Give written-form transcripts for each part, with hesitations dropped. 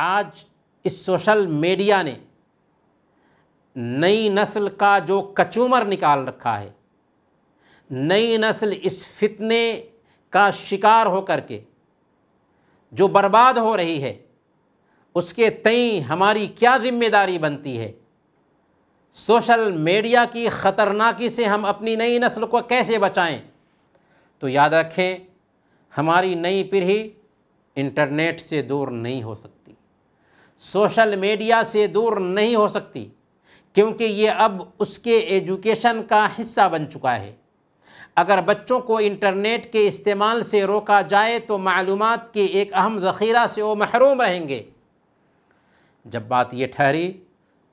آج اس social media نے نئی نسل کا جو کچومر نکال رکھا ہے، نئی نسل اس فتنے کا شکار ہو کر کے جو برباد ہو رہی ہے، اس کے تئیں ہماری کیا ذمہ داری بنتی ہے؟ سوشل میڈیا کی خطرناکی سے ہم اپنی نئی نسل کو کیسے بچائیں؟ تو یاد رکھیں، ہماری نئی پیڑھی انٹرنیٹ سے دور نہیں ہو سکتی، سوشل میڈیا سے دور نہیں ہو سکتی، کیونکہ یہ اب اس کے ایجوکیشن کا حصہ بن چکا ہے۔ اگر بچوں کو انٹرنیٹ کے استعمال سے روکا جائے تو معلومات کے ایک اہم ذخیرہ سے وہ محروم رہیں گے۔ جب بات یہ ٹھہری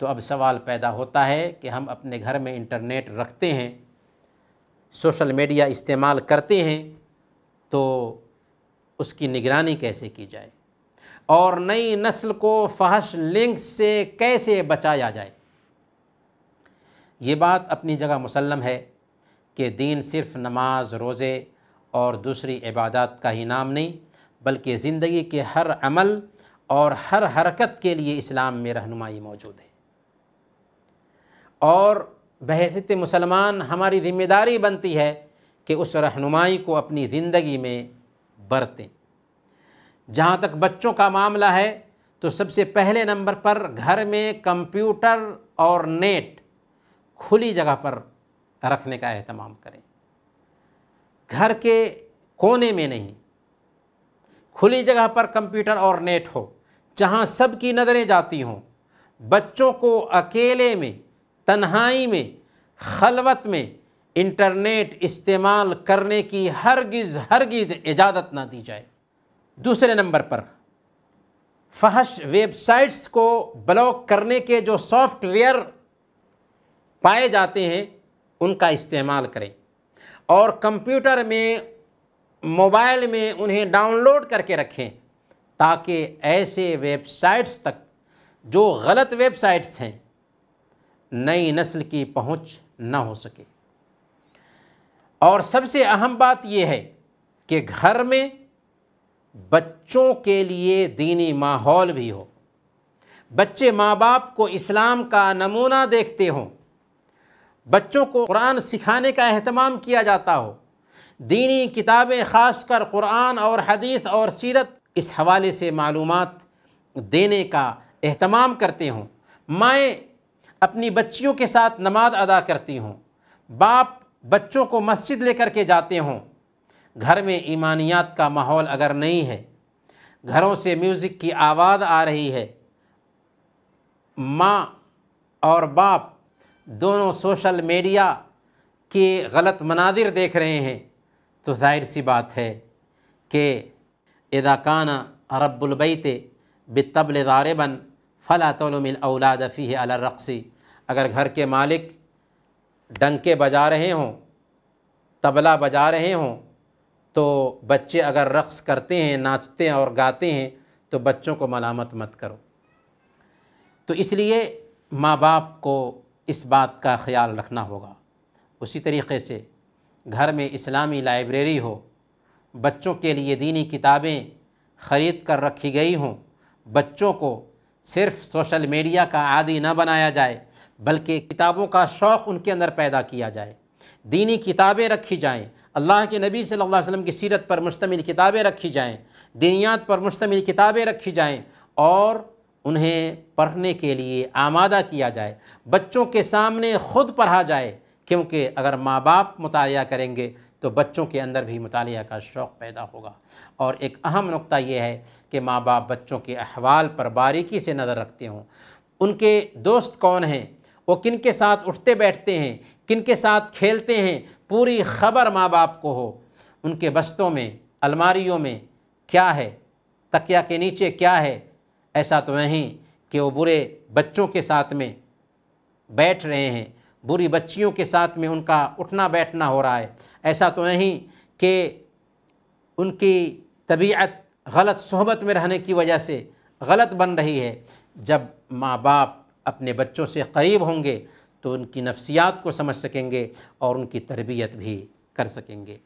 تو اب سوال پیدا ہوتا ہے کہ ہم اپنے گھر میں انٹرنیٹ رکھتے ہیں، سوشل میڈیا استعمال کرتے ہیں، تو اس کی نگرانی کیسے کی جائے اور نئی نسل کو فحش لنکس سے کیسے بچایا جائے؟ یہ بات اپنی جگہ مسلم ہے کہ دین صرف نماز، روزے اور دوسری عبادات کا ہی نام نہیں، بلکہ زندگی کے ہر عمل اور ہر حرکت کے لیے اسلام میں رہنمائی موجود ہے، اور بحیثیت مسلمان ہماری ذمہ داری بنتی ہے کہ اس رہنمائی کو اپنی زندگی میں برتیں۔ جہاں تک بچوں کا معاملہ ہے تو سب سے پہلے نمبر پر گھر میں کمپیوٹر اور نیٹ کھلی جگہ پر رکھنے کا اہتمام کریں، گھر کے کونے میں نہیں، کھلی جگہ پر کمپیوٹر اور نیٹ ہو جہاں سب کی نظریں جاتی ہوں۔ بچوں کو اکیلے میں، تنہائی میں، خلوت میں انٹرنیٹ استعمال کرنے کی ہرگز اجازت نہ دی جائے۔ دوسرے نمبر پر فحش ویب سائٹس کو بلاک کرنے کے جو سافٹ ویئر پائے جاتے ہیں ان کا استعمال کریں، اور کمپیوٹر میں، موبائل میں انہیں ڈاؤن لوڈ کر کے رکھیں تاکہ ایسے ویب سائٹس تک جو غلط ویب سائٹس ہیں نئی نسل کی پہنچ نہ ہو سکے۔ اور سب سے اہم بات یہ ہے کہ گھر میں بچوں کے لیے دینی ماحول بھی ہو، بچے ماں باپ کو اسلام کا نمونہ دیکھتے ہوں، بچوں کو قرآن سکھانے کا اہتمام کیا جاتا ہو، دینی کتابیں خاص کر قرآن اور حدیث اور سیرت اس حوالے سے معلومات دینے کا اہتمام کرتے ہوں، مائیں اپنی بچیوں کے ساتھ نماز ادا کرتی ہوں، باپ بچوں کو مسجد لے کر کے جاتے ہوں۔ گھر میں ایمانیات کا ماحول اگر نہیں ہے، گھروں سے میوزک کی آواز آ رہی ہے، ماں اور باپ دونوں سوشل میڈیا کے غلط مناظر دیکھ رہے ہیں، تو ظاہر سی بات ہے کہ اذا کان رب البیت بالطبل ضاربا فلا تلم الاولاد فیہ علی الرقص، اگر گھر کے مالک ڈنکے بجا رہے ہوں، طبلہ بجا رہے ہوں، تو بچے اگر رقص کرتے ہیں، ناچتے ہیں اور گاتے ہیں تو بچوں کو ملامت مت کرو۔ تو اس لیے ماں باپ کو اس بات کا خیال رکھنا ہوگا۔ اسی طریقے سے گھر میں اسلامی لائبریری ہو، بچوں کے لیے دینی کتابیں خرید کر رکھی گئی ہوں، بچوں کو صرف سوشل میڈیا کا عادی نہ بنایا جائے بلکہ کتابوں کا شوق ان کے اندر پیدا کیا جائے، دینی کتابیں رکھی جائیں، اللہ کے نبی صلی اللہ علیہ وسلم کی سیرت پر مشتمل کتابیں رکھی جائیں، دینیات پر مشتمل کتابیں رکھی جائیں اور انہیں پڑھنے کے لیے آمادہ کیا جائے، بچوں کے سامنے خود پڑھا جائے، کیونکہ اگر ماں باپ مطالعہ کریں گے تو بچوں کے اندر بھی مطالعہ کا شوق پیدا ہوگا۔ اور ایک اہم نقطہ یہ ہے کہ ماں باپ بچوں کے احوال پر باریکی سے نظر رکھتے ہوں، ان کے دوست کون ہیں، وہ کن کے ساتھ اٹھتے بیٹھتے ہیں، کن کے ساتھ کھیلتے ہیں، پوری خبر ماں باپ کو ہو، ان کے بستوں میں، الماریوں میں کیا ہے، تکیہ کے نیچے کیا ہے۔ ایسا تو نہیں کہ وہ برے بچوں کے ساتھ میں بیٹھ رہے ہیں، بری بچیوں کے ساتھ میں ان کا اٹھنا بیٹھنا ہو رہا ہے، ایسا تو نہیں کہ ان کی طبیعت غلط صحبت میں رہنے کی وجہ سے غلط بن رہی ہے۔ جب ماں باپ اپنے بچوں سے قریب ہوں گے تو ان کی نفسیات کو سمجھ سکیں گے اور ان کی تربیت بھی کر سکیں گے۔